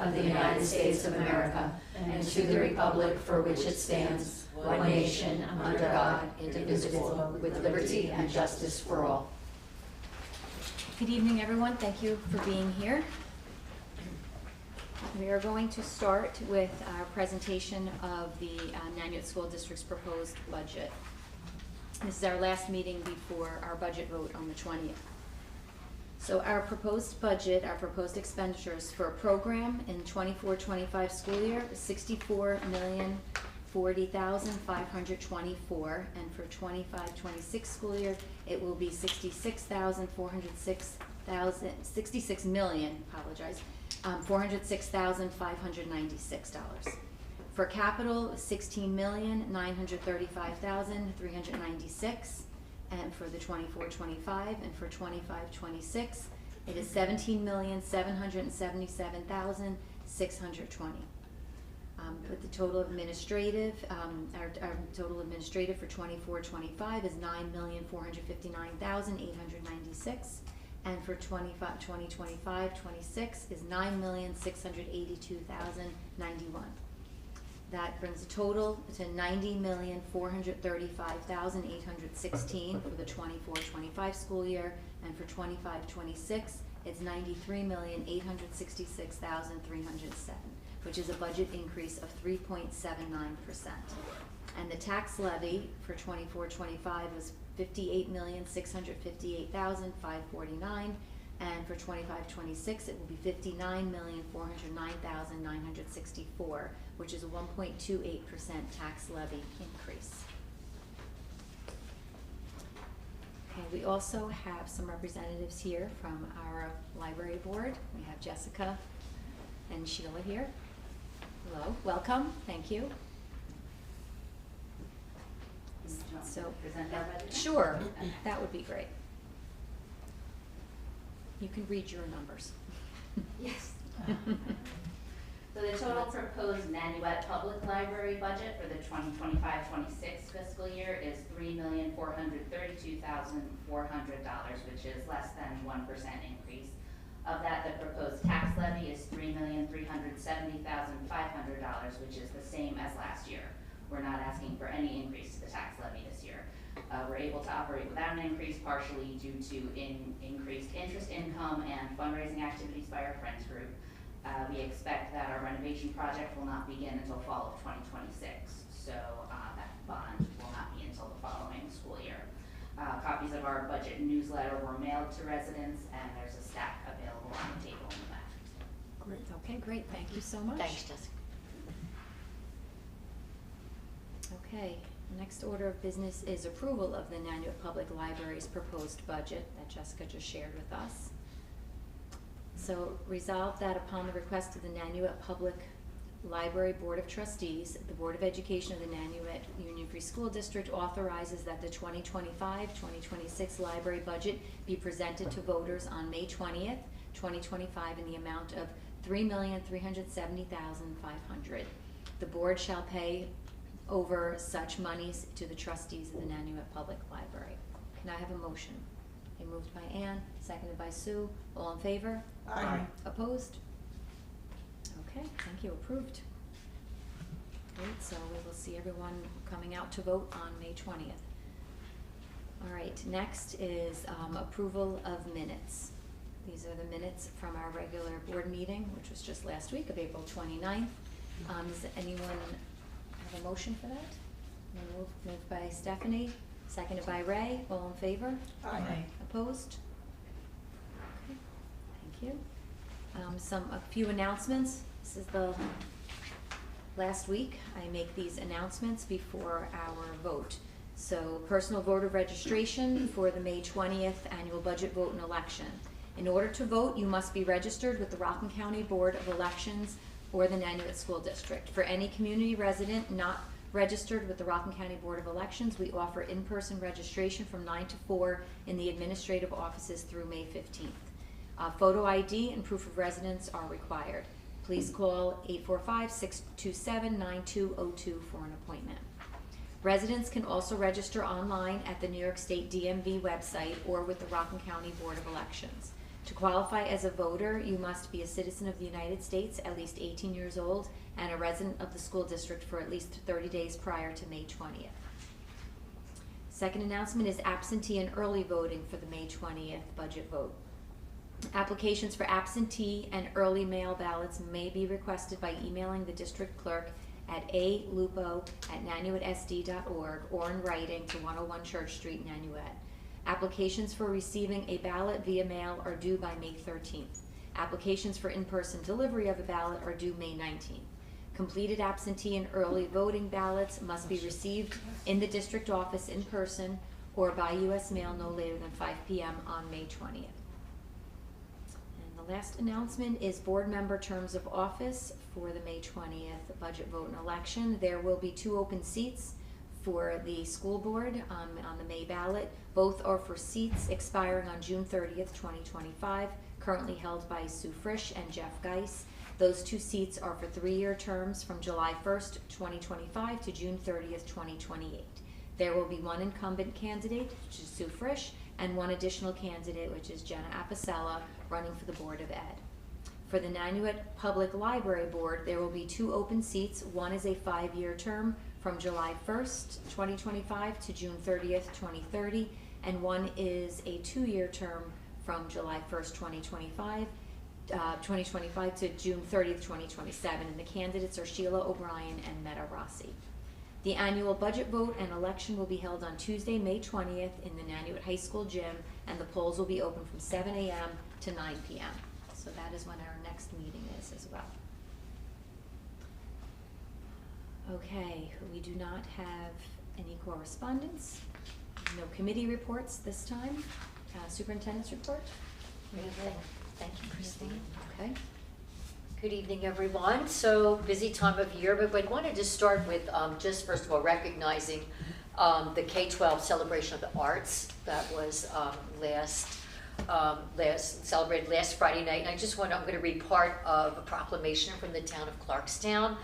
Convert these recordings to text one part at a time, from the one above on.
of the United States of America and to the republic for which it stands, one nation, under God, indivisible, with liberty and justice for all. Good evening, everyone. Thank you for being here. We are going to start with our presentation of the Nanuet School District's proposed budget. This is our last meeting before our budget vote on the 20th. So our proposed budget, our proposed expenditures for a program in 24-25 school year is $64,040,524, and for 25-26 school year it will be $406,596. For capital, $16,935,396, and for the 24-25 and for 25-26, it is $17,777,620. With the total administrative, our total administrative for 24-25 is $9,459,896, and for 2025-26 is $9,682,091. That brings the total to $90,435,816 for the 24-25 school year, and for 25-26 it's $93,866,307, which is a budget increase of 3.79%. And the tax levy for 24-25 was $58,658,549, and for 25-26 it will be $59,409,964, which is a 1.28% tax levy increase. Okay, we also have some representatives here from our library board. We have Jessica and Sheila here. Hello, welcome, thank you. So, present our budget? Sure, that would be great. You can read your numbers. Yes. So the total proposed Nanuet Public Library budget for the 2025-26 fiscal year is $3,432,400, which is less than 1% increase. Of that, the proposed tax levy is $3,370,500, which is the same as last year. We're not asking for any increase to the tax levy this year. We're able to operate without an increase, partially due to increased interest income and fundraising activities by our Friends group. We expect that our renovation project will not begin until fall of 2026, so that bond will not be until the following school year. Copies of our budget newsletter were mailed to residents, and there's a stack available on the table in the back. Great. Okay, great. Thank you so much. Thanks, Jessica. Okay, next order of business is approval of the Nanuet Public Library's proposed budget that Jessica just shared with us. So resolved that upon the request of the Nanuet Public Library Board of Trustees, the Board of Education of the Nanuet Union Free School District authorizes that the 2025-2026 library budget be presented to voters on May 20th, 2025 in the amount of $3,370,500. The board shall pay over such monies to the trustees of the Nanuet Public Library. Can I have a motion? Moved by Ann, seconded by Sue. All in favor? Aye. Opposed? Okay, thank you. Approved. Great, so we will see everyone coming out to vote on May 20th. All right, next is approval of minutes. These are the minutes from our regular board meeting, which was just last week of April 29th. Does anyone have a motion for that? Moved by Stephanie, seconded by Ray. All in favor? Aye. Opposed? Okay, thank you. A few announcements. This is the last week. I make these announcements before our vote. So, personal voter registration for the May 20th annual budget vote and election. In order to vote, you must be registered with the Rockland County Board of Elections or the Nanuet School District. For any community resident not registered with the Rockland County Board of Elections, we offer in-person registration from 9 to 4 in the administrative offices through May 15th. Photo ID and proof of residence are required. Please call 845-627-9202 for an appointment. Residents can also register online at the New York State DMV website or with the Rockland County Board of Elections. To qualify as a voter, you must be a citizen of the United States, at least 18 years old, and a resident of the school district for at least 30 days prior to May 20th. Second announcement is absentee and early voting for the May 20th budget vote. Applications for absentee and early mail ballots may be requested by emailing the district clerk at alupo@nanuetsd.org or in writing to 101 Church Street, Nanuet. Applications for receiving a ballot via mail are due by May 13th. Applications for in-person delivery of a ballot are due May 19th. Completed absentee and early voting ballots must be received in the district office in person or by U.S. mail no later than 5 p.m. on May 20th. And the last announcement is board member terms of office for the May 20th budget vote and election. There will be 2 open seats for the school board on the May ballot. Both are for seats expiring on June 30th, 2025, currently held by Sue Frisch and Jeff Geis. Those 2 seats are for 3-year terms from July 1st, 2025 to June 30th, 2028. There will be 1 incumbent candidate, which is Sue Frisch, and 1 additional candidate, which is Jenna Apicella, running for the Board of Ed. For the Nanuet Public Library Board, there will be 2 open seats. 1 is a 5-year term from July 1st, 2025 to June 30th, 2030, and 1 is a 2-year term from July 1st, 2025 to June 30th, 2027, and the candidates are Sheila O'Brien and Meta Rossi. The annual budget vote and election will be held on Tuesday, May 20th in the Nanuet High School gym, and the polls will be open from 7 a.m. to 9 p.m. So that is when our next meeting is as well. Okay, we do not have any correspondence, no committee reports this time. Superintendent's report? Thank you, Christine. Okay. Good evening, everyone. So busy time of year, but I wanted to start with just first of all recognizing the K-12 celebration of the arts that was celebrated last Friday night. And I'm going to read part of a proclamation from the town of Clarkstown.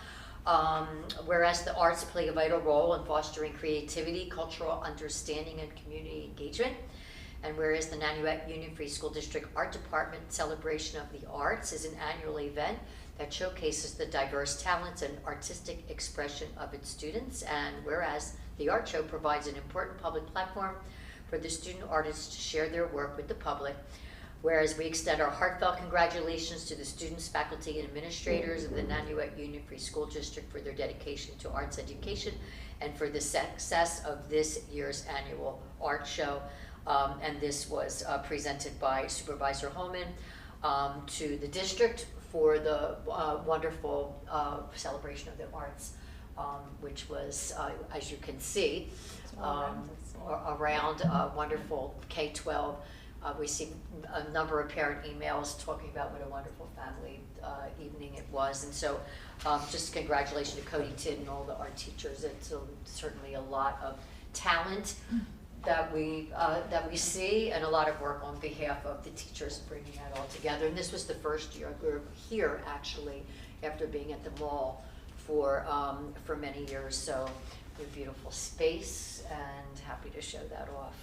Whereas the arts play a vital role in fostering creativity, cultural understanding, and community engagement. And whereas the Nanuet Union Free School District Art Department Celebration of the Arts is an annual event that showcases the diverse talents and artistic expression of its students. And whereas the art show provides an important public platform for the student artists to share their work with the public. Whereas we extend our heartfelt congratulations to the students, faculty, and administrators of the Nanuet Union Free School District for their dedication to arts education and for the success of this year's annual art show. And this was presented by Supervisor Holman to the district for the wonderful celebration of the arts, which was, as you can see, around wonderful K-12. We see a number of parent emails talking about what a wonderful family evening it was. And so just congratulations to Cody Tidd and all the art teachers. It's certainly a lot of talent that we see, and a lot of work on behalf of the teachers bringing that all together. And this was the first year we were here actually after being at the mall for many years. So a beautiful space and happy to show that off.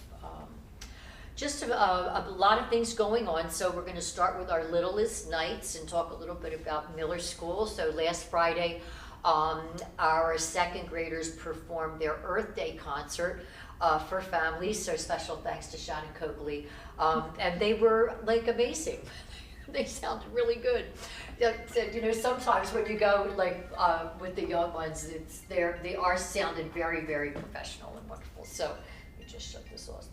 Just a lot of things going on. So we're going to start with our Littlest Nights and talk a little bit about Miller School. So last Friday, our second graders performed their Earth Day concert for families. So special thanks to Shannon Coakley. And they were like amazing. They sounded really good. You know, sometimes when you go like with the young ones, they are sounded very, very professional and wonderful. So let me just shut this off.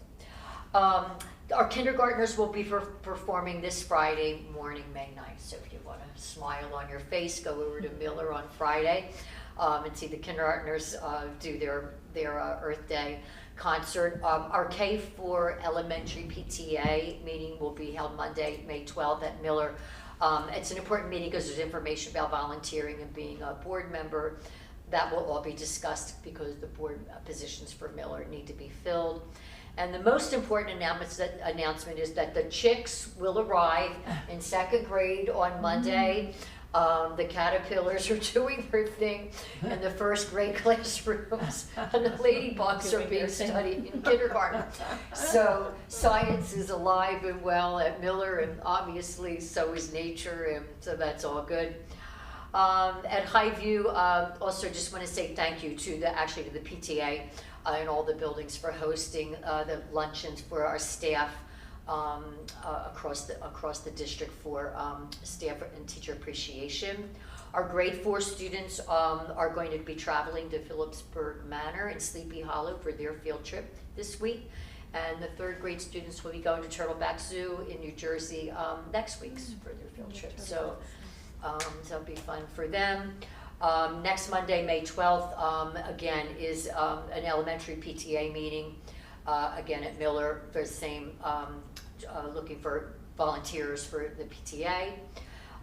Our kindergartners will be performing this Friday morning, May 9th. So if you want a smile on your face, go over to Miller on Friday and see the kindergartners do their Earth Day concert. Our K-4 elementary PTA meeting will be held Monday, May 12th at Miller. It's an important meeting because there's information about volunteering and being a board member. That will all be discussed because the board positions for Miller need to be filled. And the most important announcement is that the chicks will arrive in second grade on Monday. The caterpillars are doing their thing in the first grade classrooms, and the ladybugs are being studied in kindergarten. So science is alive and well at Miller, and obviously so is nature, and so that's all good. At Highview, also just want to say thank you to the PTA and all the buildings for hosting the luncheons for our staff across the district for staff and teacher appreciation. Our grade 4 students are going to be traveling to Phillipsburg Manor and Sleepy Hollow for their field trip this week. And the 3rd grade students will be going to Turtleback Zoo in New Jersey next week for their field trip. So it'll be fun for them. Next Monday, May 12th, again, is an elementary PTA meeting, again at Miller, for the same, looking for volunteers for the PTA.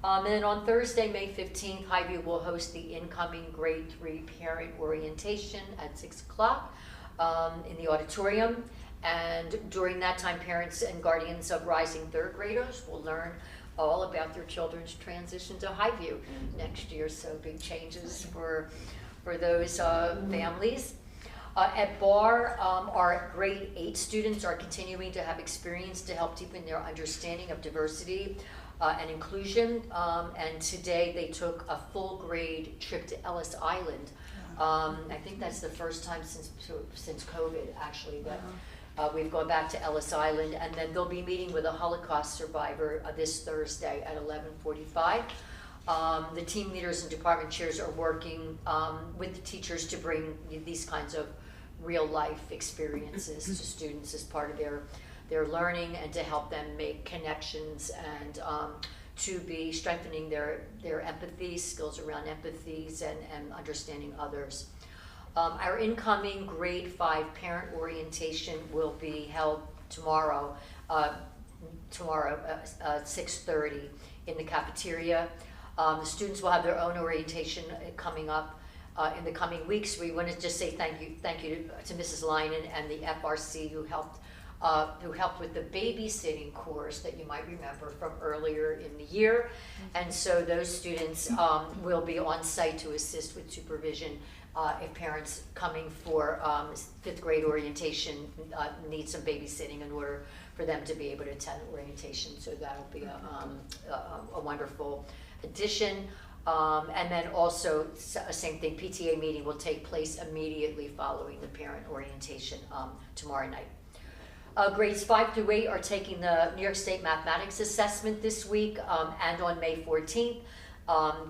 And then on Thursday, May 15th, Highview will host the incoming grade 3 parent orientation at 6 o'clock in the auditorium. And during that time, parents and guardians of rising 3rd graders will learn all about their children's transition to Highview next year. So big changes for those families. At Barr, our grade 8 students are continuing to have experience to help deepen their understanding of diversity and inclusion. And today they took a full grade trip to Ellis Island. I think that's the first time since COVID, actually, that we've gone back to Ellis Island, and then they'll be meeting with a Holocaust survivor this Thursday at 11:45. The team leaders and department chairs are working with the teachers to bring these kinds of real life experiences to students as part of their learning, and to help them make connections, and to be strengthening their empathy, skills around empathies and understanding others. Our incoming grade 5 parent orientation will be held tomorrow, 6:30 in the cafeteria. The students will have their own orientation coming up in the coming weeks. We want to just say thank you to Mrs. Linen and the FRC who helped with the babysitting course that you might remember from earlier in the year. And so those students will be on site to assist with supervision if parents coming for 5th grade orientation need some babysitting in order for them to be able to attend orientation. So that'll be a wonderful addition. And then also, same thing, PTA meeting will take place immediately following the parent orientation tomorrow night. Grades 5 through 8 are taking the New York State Mathematics Assessment this week and on May 14th.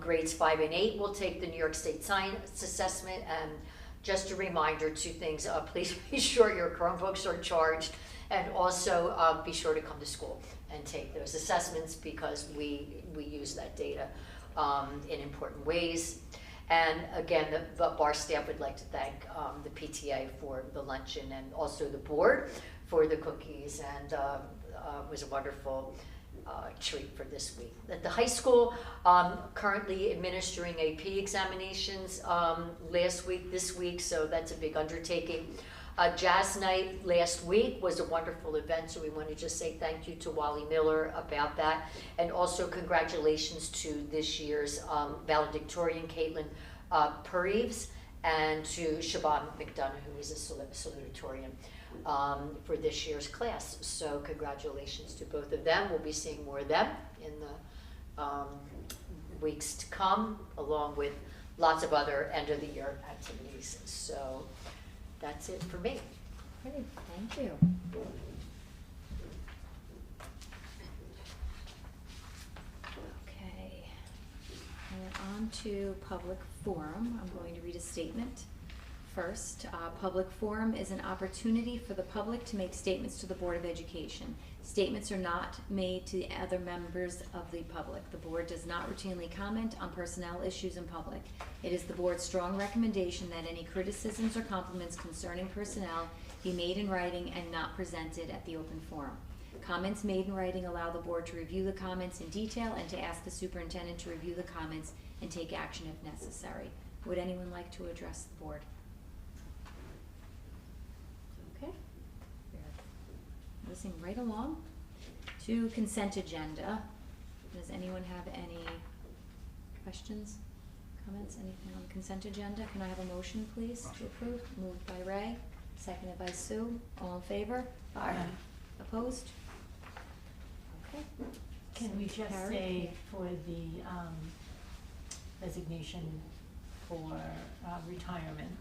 Grades 5 and 8 will take the New York State Science Assessment. And just a reminder, 2 things, please be sure your Chromebooks are charged, and also be sure to come to school and take those assessments, because we use that data in important ways. And again, the Barr staff would like to thank the PTA for the luncheon, and also the board for the cookies, and it was a wonderful treat for this week. At the high school, currently administering AP examinations this week, so that's a big undertaking. Jazz night last week was a wonderful event, so we want to just say thank you to Wally Miller about that, and also congratulations to this year's valedictorian, Caitlin Pereves, and to Shaban McDonough, who is a salutatorian for this year's class. So congratulations to both of them. We'll be seeing more of them in the weeks to come, along with lots of other end of the year activities. So that's it for me. Great, thank you. Okay, and on to public forum. I'm going to read a statement. First, public forum is an opportunity for the public to make statements to the Board of Education. Statements are not made to other members of the public. The board does not routinely comment on personnel issues in public. It is the board's strong recommendation that any criticisms or compliments concerning personnel be made in writing and not presented at the open forum. Comments made in writing allow the board to review the comments in detail and to ask the superintendent to review the comments and take action if necessary. Would anyone like to address the board? Okay, we're listening right along to consent agenda. Does anyone have any questions, comments, anything on the consent agenda? Can I have a motion, please, to approve? Moved by Ray, seconded by Sue. All in favor? Aye. Opposed? Okay. Can we just Carried. say for the resignation for retirement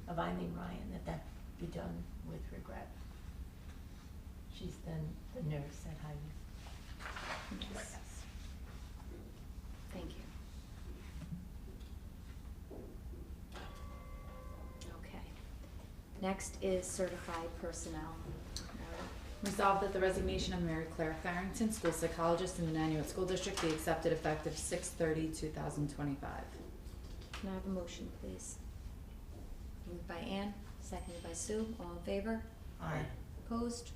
of Eileen Ryan, that be done with regret? She's the nurse at Highview. Yes. Thank you. Okay. Next is certified personnel. Resolved that the resignation of Mary Claire Farrington, school psychologist in the Nanuet School District, be accepted effective 6/30/2025. Can I have a motion, please? Moved by Ann, seconded by Sue. All in favor? Aye. Opposed?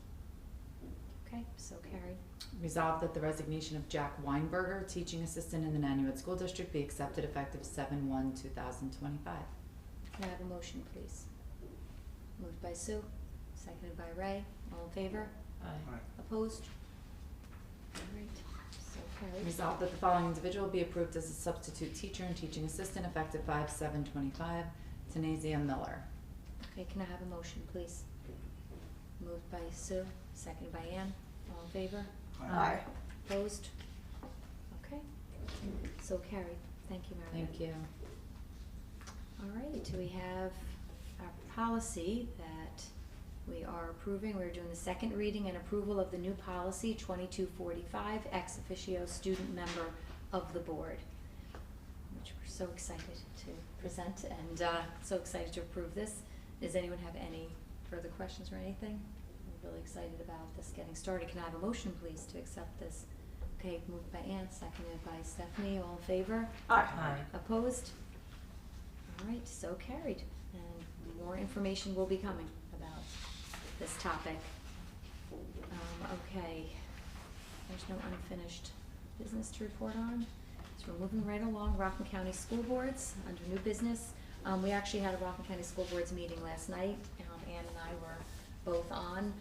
Okay, so carried. Resolved that the resignation of Jack Weinberger, teaching assistant in the Nanuet School District, be accepted effective 7/1/2025. Can I have a motion, please? Moved by Sue, seconded by Ray. All in favor? Aye. Opposed? All right, so carried. Resolved that the following individual be approved as a substitute teacher and teaching assistant effective 5/7/25, Tanazia Miller. Okay, can I have a motion, please? Moved by Sue, seconded by Ann. All in favor? Aye. Opposed? Okay, so carried. Thank you, Mary. Thank you. All right, we have our policy that we are approving. We're doing the second reading and approval of the new policy 2245, ex officio student member of the board, which we're so excited to present and so excited to approve this. Does anyone have any further questions or anything? I'm really excited about this getting started. Can I have a motion, please, to accept this? Okay, moved by Ann, seconded by Stephanie. All in favor? Aye. Opposed? All right, so carried. And more information will be coming about this topic. Okay, there's no unfinished business to report on. So we're moving right along. Rockland County School Boards, under new business. We actually had a Rockland County School Boards meeting last night. Ann and I were both on.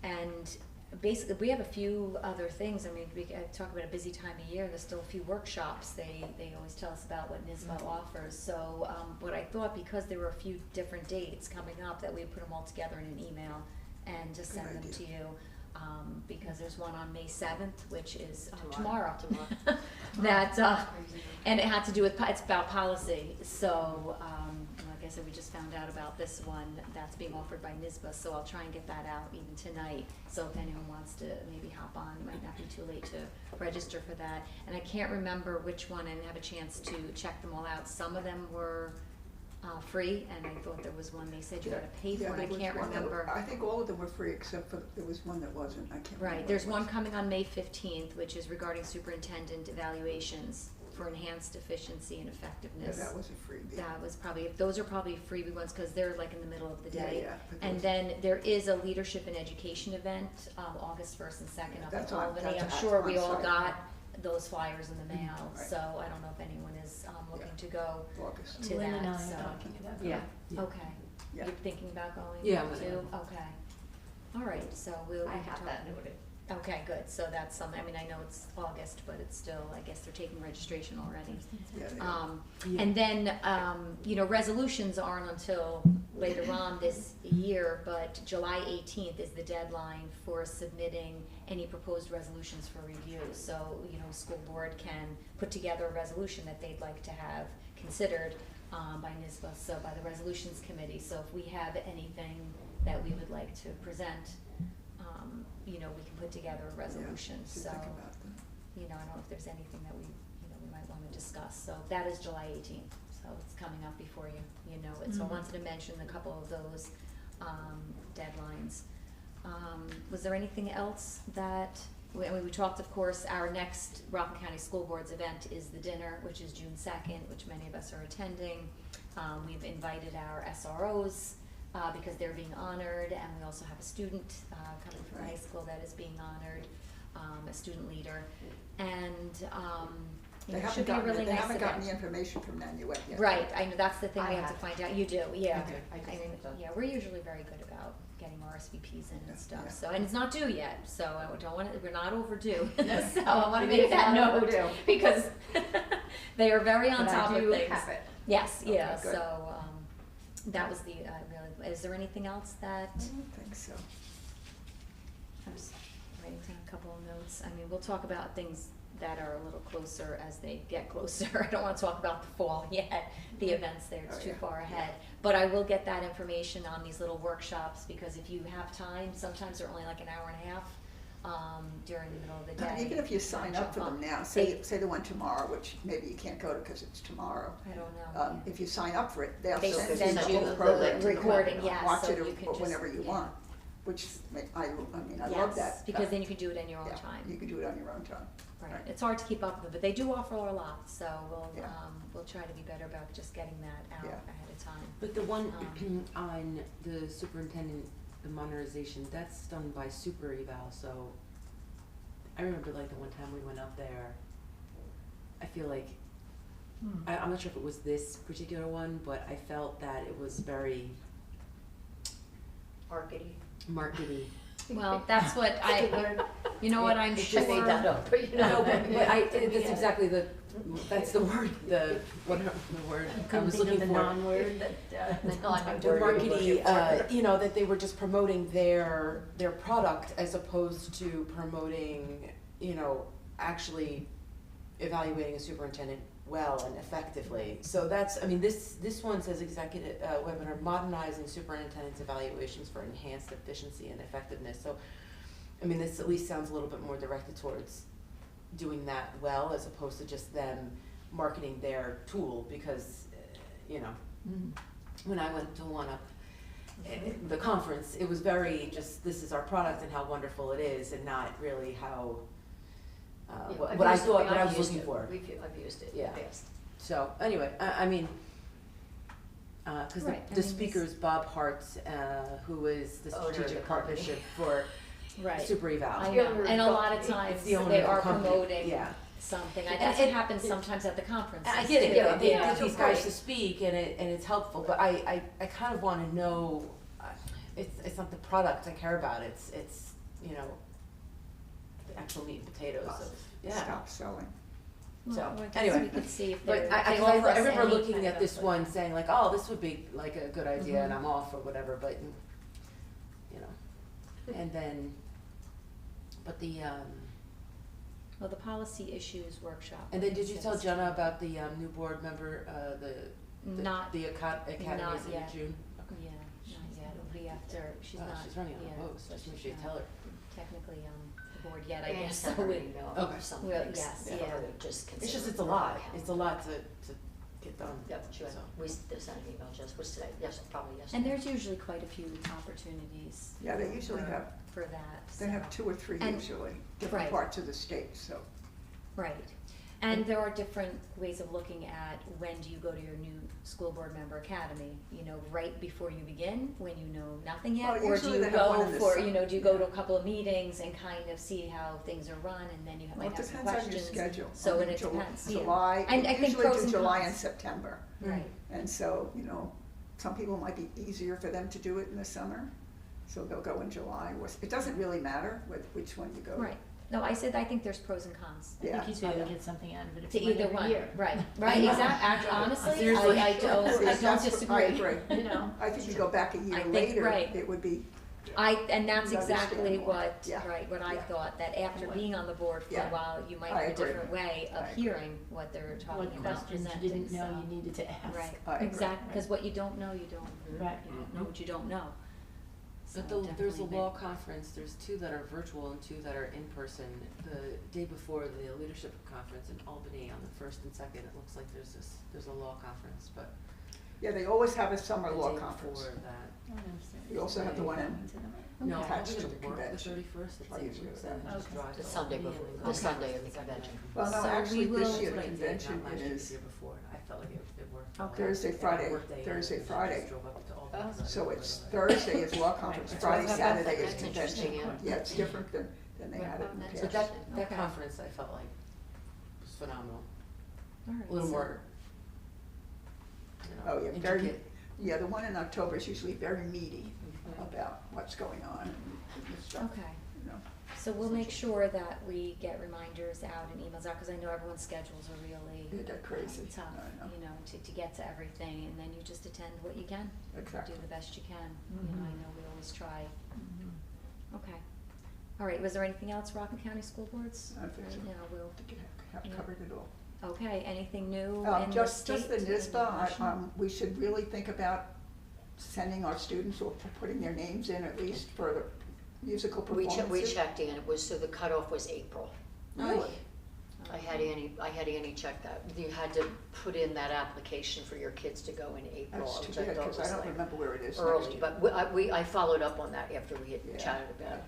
And basically, we have a few other things. I mean, I talk about a busy time of year. There's still a few workshops. They always tell us about what NISBA offers. So what I thought, because there were a few different dates coming up, that we would put them all together in an email and just send them to you. Because there's one on May 7th, which is tomorrow. That and it had to do with it's about policy. So like I said, we just found out about this one that's being offered by NISBA. So I'll try and get that out even tonight. So if anyone wants to maybe hop on, it might not be too late to register for that. And I can't remember which one. I didn't have a chance to check them all out. Some of them were free, and I thought there was one they said you got to pay for, and I can't remember. I think all of them were free except for there was one that wasn't. I can't remember. Right, there's one coming on May 15th, which is regarding superintendent evaluations for enhanced efficiency and Yeah, effectiveness. that was a freebie. That was probably, those are probably freebie ones because they're like in the middle of the day. Yeah, but And those- then there is a leadership and education event, August 1st and 2nd up in That's on- Albany. I'm that's sure on we all site. got those flyers in the mail, Right. so I don't know if anyone is looking Yeah. to go August. to Lynn that, and I so. are talking about that. Yeah. Okay, Yeah. you're thinking about going Yeah, too? I'm gonna go. Okay. All right, so we'll. I be have that talking- noted. Okay, good, so that's something, I mean, I know it's August, but it's still, I guess they're taking registration already. Yeah, they are. Yeah. And then, resolutions aren't until later on this year, but July 18th is the deadline for submitting any proposed resolutions for review. So, school board can put together a resolution that they'd like to have considered by NISBA, so by the resolutions committee. So if we have anything that we would like to present, we can put together a resolution. Yeah, should So, think about that. I don't know if there's anything that we might want to discuss. So that is July 18th, so it's coming up before you know it. So I Mhm. wanted to mention a couple of those deadlines. Was there anything else that, we talked, of course, our next Rockland County School Board's event is the dinner, which is June 2nd, which many of us are attending. We've invited our SROs because they're being honored, and we also have a student coming from high Right. school that is being honored, a student leader. And They It haven't should be a gotten, really they nice haven't gotten event. the information from Nanuet yet. Right, I know, that's the thing I we have to have. find out, you do, yeah. Okay. I just mean, don't- yeah, we're usually very good about getting RSVPs in Yeah, and stuff, yeah. so, and it's not due yet, so I don't wanna, we're not overdue. Yes. So I wanna It make is that not note, overdue. because they are very on But top I of do things. have it. Yes, Okay, yeah, good. so, that was the, really, is there anything else that, I don't think so. I'm just writing down a couple of notes, I mean, we'll talk about things that are a little closer as they get closer, I don't wanna talk about the fall yet, the events there, it's Oh, too yeah. far ahead. But I will get that information on these little workshops, because if you have time, sometimes they're only like an hour and a half, during the middle of the day. Even if you sign up for them now, say the one tomorrow, which maybe you can't go to because it's tomorrow. I don't know. If you sign up for it, they'll They send send you you the the whole program. to recording, yeah, Watch so it you can just- whenever you yeah. want, which I mean, I love that. Yes, because then you can do it in your own Yeah, time. you can do it on your own time. Right, Right. it's hard to keep up with, but they do offer a lot, so Yeah. we'll try to be better about just getting that out Yeah. ahead of time. But the one Um, on the superintendent, the modernization, that's done by super eval, so I remember like the one time we went up there, I feel like, I'm not sure if it was this particular one, but I felt that it was very Marketing. markety. Well, that's what you know what, I'm It sure. just I made that up, but you No, know. but that's exactly that's the word, the word I was looking for. The non-word that, The non-word. The markety, you know, that they were just promoting their product as opposed to promoting, you know, actually evaluating a superintendent well and effectively. So that's, I mean, this one says executive webinar, modernizing superintendent's evaluations for enhanced efficiency and effectiveness. So, I mean, this at least sounds a little bit more directed towards doing that well as opposed to just them marketing their tool because, you know, when I went to one up the conference, it was very just, this is our product and how wonderful it is, and not really how, Yeah, what I've I used it. thought, what I I've was used looking it. for. I've used it in Yeah. the past. So, anyway, I mean, cause Right, I the mean, speaker's Bob Hart, who is the Owner of the strategic company. partnership for Right. Super Eval. I Yeah, know, we're and a lot of company. times It's the owner they of the are company. promoting Yeah. something, And that's what it- happens sometimes at the conferences. I get it, too. they Yeah. get these guys to speak and it's helpful, but I kind of wanna know, it's not the product I care about, it's, you know, the actual meat and potatoes of, yeah. Stop selling. Well, So, I guess anyway. we could see if But they I offer us remember any looking kind at of this a- one saying like, oh, this would be like a good idea and Mhm. I'm off or whatever, but, you know, and then, but the, Well, the policy issues workshop. and then did you tell says- Jenna about the, new board member, Not, the academy not is in yet. June? yeah, not yet, it'll be after, she's Oh, not, she's running yeah, unopposed, just make sure you she's tell not her. technically on the board yet, I And guess, send so her we, an email Okay. or something. Well, yes, for yeah. her to just It's just, consider it's a for lot, her it's a lot to get done. Yep, she went, So. we sent an email just, what's today? Yes, probably yesterday. and there's usually quite a few opportunities. Yeah, they usually have, For that, they have so. 2 or 3 And- usually, different right. parts of the state, so. Right, and there are different ways of looking at when do you go to your new school board member academy, you know, right before you begin, when you know nothing yet? Well, Or do usually you they have one go in the for, sum- you know, do you go to yeah. a couple of meetings and kind of see how things are run, and then you Well, might it have some depends on your questions? schedule. So, I and mean, it depends, yeah. July, And I think usually pros do and July cons. and September. Right, And so, you know, some people might be easier for them to do it in the summer, so they'll go in July. It doesn't really matter which one you go. right, no, I said, I think there's pros and cons. I Yeah. think you'd probably get something out of it if To you went either every one, year. right, right, know. exactly, honestly, Seriously. I don't That's what- disagree. I agree. You know? I think you go back a I year think, later, right. it would be, And that's You exactly understand more. what, Yeah. right, what I Yeah. thought, that after What- being on the board for a Yeah. while, you might I have a agree. different way of I agree. hearing what they're talking What about questions you presenting, didn't know so. you needed to ask. Right, I agree. exactly, because what you don't know, you don't, Right. you don't know what you don't know. So But there's a definitely law conference, there's 2 that are virtual and 2 that are in person. The day before the leadership conference in Albany on the 1st and 2nd, it looks like there's a law conference, but yeah, they always have a summer the law day conference. before that. You also have the one in, No, Okay. I'm Attached to gonna the work the convention. 31st, it's I 8 usually weeks do and that. just Okay. drive The to Sunday Albany before- and the then- Sunday of the Second. convention. well, no, So actually, we this will- year the That's what I did, convention not last year, is the year before. I felt like it worked. Okay. Thursday, And I Friday, worked day in, Thursday, and I just Friday. drove up to Albany, Oh. so I So didn't it's go to that. Thursday is law conference, Right. Friday, So how about Saturday is That's interesting, convention. yeah. Yeah, it's different than they had it in the That's past. But that Okay. conference I felt like was phenomenal. All right, a little so- more, you know, Oh, yeah, very, intricate. yeah, the one in October is usually very meaty Mhm. about what's going on and stuff, Okay. you know. So we'll make sure that we get reminders out and emails out, cause I know everyone's schedules are really They're crazy. tough, I know. you know, to get to everything, and then you just attend what you can. Exactly. Do the best you can, you know, I Mhm. know we always try. Mhm. Okay. All right, was there anything else, Rockland County School Boards? I think so. Right now, we'll, I think you have Yeah. covered it all. okay, anything new in the Just the state NISBA, national? we should really think about sending our students or putting their names in at least for the musical We performances. checked in, it was, so the cutoff was April. Really? I had Annie check that. You had to put in that application for your kids to go in April, That's too which I bad, thought because I was don't like remember where it is next early, year. but I followed up on that after we Yeah. had chatted about it.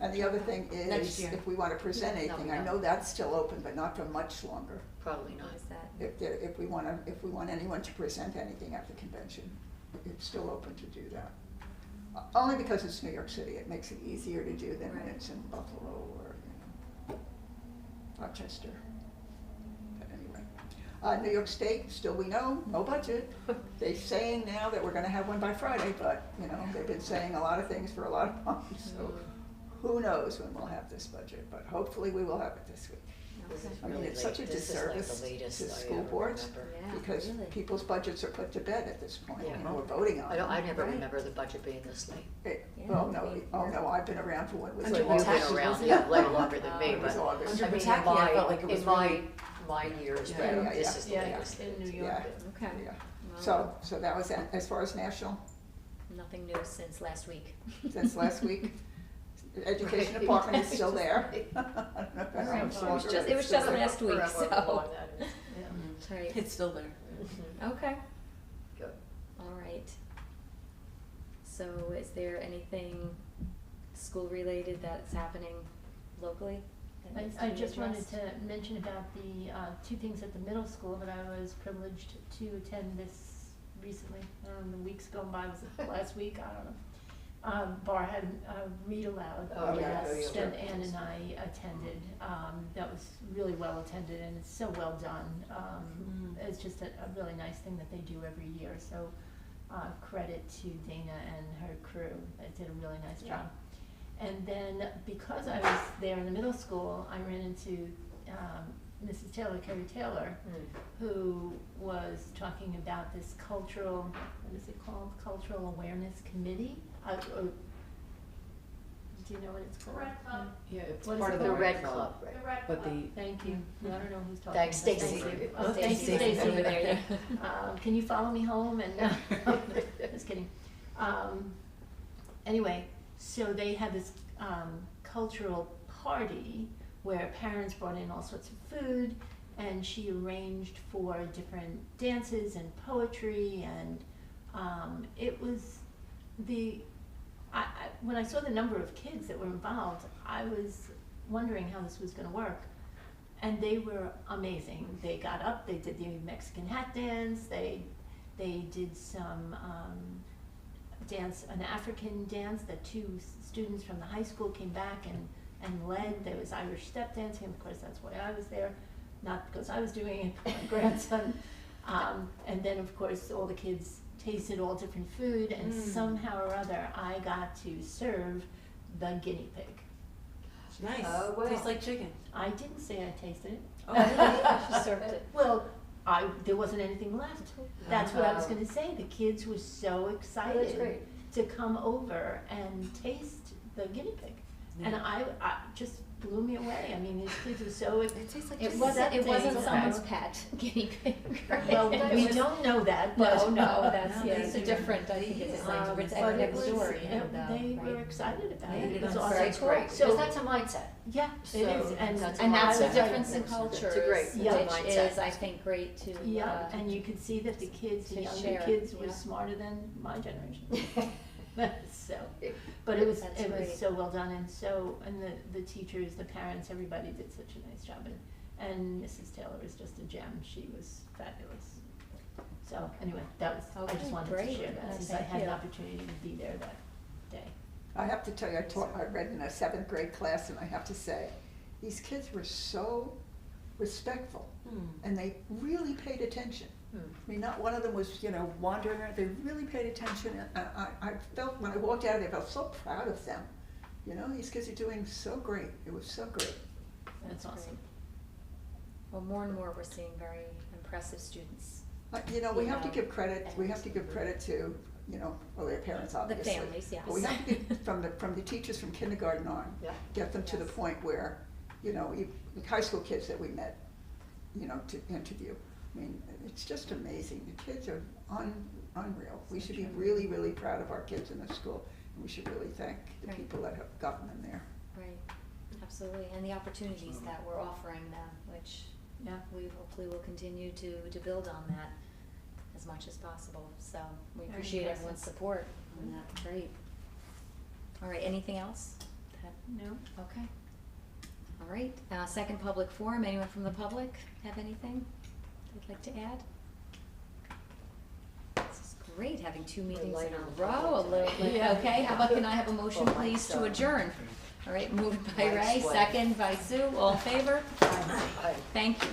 And the other thing Next is, year. if we wanna present No, anything, we I don't. know that's still open, but not for much longer. Probably not. What is that? If we want anyone to present anything at the convention, it's still open to do that. Only because it's New York City, it makes it easier to do than when Right. it's in Buffalo or, Rochester. But anyway, New York State, still we know, no budget. They're saying now that we're gonna have one by Friday, but, they've been saying a lot of things for a lot of months, so who knows when we'll have this budget, but hopefully we will have it this week. This is Okay. I mean, really it's such a late. This is like the disservice latest to I school ever boards. remember. Yeah, Because really. people's budgets are put to bed at this point, Yeah. we're voting on them. I never Right. remember the budget being this late. Yeah, Oh, no, I mean, I've been around for when it was. Under You've August. Pataki, been around, wasn't yeah, it? way longer than me, It was but August. Under I mean, Pataki, I felt like it was in really- my years, Yeah. but Yeah, this yeah. is the Yeah, latest. in New Yeah. York. Okay. Yeah, Well, so that was, as far as national, nothing new since last week. since last week, the education Right. department is still there. I don't know if that's Right. how It was strong just- it's it was still just there. last week, However so. long that is. Yeah. Right. It's still there. Okay. Good. All right. So is there anything school related that's happening locally? that needs to I be just wanted addressed? to mention about the two things at the middle school that I was privileged to attend this recently. The weeks gone by, was it last week? I don't know. Bar had a read aloud Oh, yeah. class Oh, yeah. that Ann and I attended. That was really well attended and it's so well done. It's just a really nice thing that they do every year. So credit to Dana and her crew. They did a really nice job. And then because I was there in the middle school, I ran into Mrs. Taylor, Carrie Taylor, who was talking about this cultural, what is it called? Cultural Awareness Committee? Do you know what it's called? Red Club. Yeah, it's What is part it of the The called? Red Club, right. The Red But Club. the, Thank you. I don't know who's talking. Thanks, but Stacy. thank you. Oh, Thank you, Stacy. Stacy. Over there, Can you follow me home and, just kidding. Anyway, so they had this, cultural party where parents brought in all sorts of food and she arranged for different dances and poetry and, it was when I saw the number of kids that were involved, I was wondering how this was gonna work. And they were amazing. They got up, they did the Mexican hat dance, they did some dance, an African dance that two students from the high school came back and led. There was Irish step dancing, of course that's why I was there, not because I was doing it, but my grandson. And then of course all the kids tasted all different food and somehow or other I got to serve the guinea pig. nice, Oh, wow. tastes like chicken. I didn't say I tasted it. Oh, She served it. Well, there wasn't anything left. That's what I was Wow. gonna say. The kids were so Oh, that's excited great. to come over and taste the guinea pig. And Yeah. I just blew me away. I mean, these kids were so It tastes like It chicken. wasn't Accepting. someone's pet guinea pig, right? well, It we was- don't know that, but No, that's, No, yeah, these it's a are- different, I think it's like, it's but next was- door, they were right? excited about Yeah, it. It was that's awesome. That's great, So because that's a mindset. yeah, So it is, and that's And that's I the was like- difference in It's a cultures, great- which it's a mindset. is, I think, great to, Yeah, and you could see that the kids, the to younger share, kids were yeah. smarter than my generation. So, but it was That's great. great. So well done, and the teachers, the parents, everybody did such a nice job, and Mrs. Taylor is just a gem. She was fabulous. So anyway, I Okay, just wanted great. to share that since I Thank had an you. opportunity to be there that day. I have to tell you, I read in a 7th grade class, and I have to say, these kids were so respectful, Hmm. and they really paid attention. Hmm. I mean, not one of them was, wandering around, they really paid attention, and I felt, when I walked out of there, I felt so proud of them. These kids are doing so great, it was so great. That's That's awesome. Well, more and more we're seeing very impressive students. We have to Yeah. give credit, to, well, their parents, The obviously. families, yes. But we have to get, from the teachers from kindergarten on, Yeah. get them to the Yes. point where, high school kids that we met, to interview. I mean, it's just amazing. The kids are unreal. We should be really, really proud of our kids in this school, and we should really thank the Right. people that have gotten them there. Right, absolutely, and the opportunities that we're offering them, which Yeah. we hopefully will continue to build on that as much as possible, so we Very appreciate impressive. everyone's support on that, great. All right, anything else? No? Okay. All right, second public forum, anyone from the public have anything they'd like to add? This is great, having two meetings in light a on the row, a public little, tonight. Yeah. okay, how about can I have a motion Well, please to Mike's, adjourn? All right, moved by Mike's Ray, way. second by Sue, all in favor? Aye. Thank you.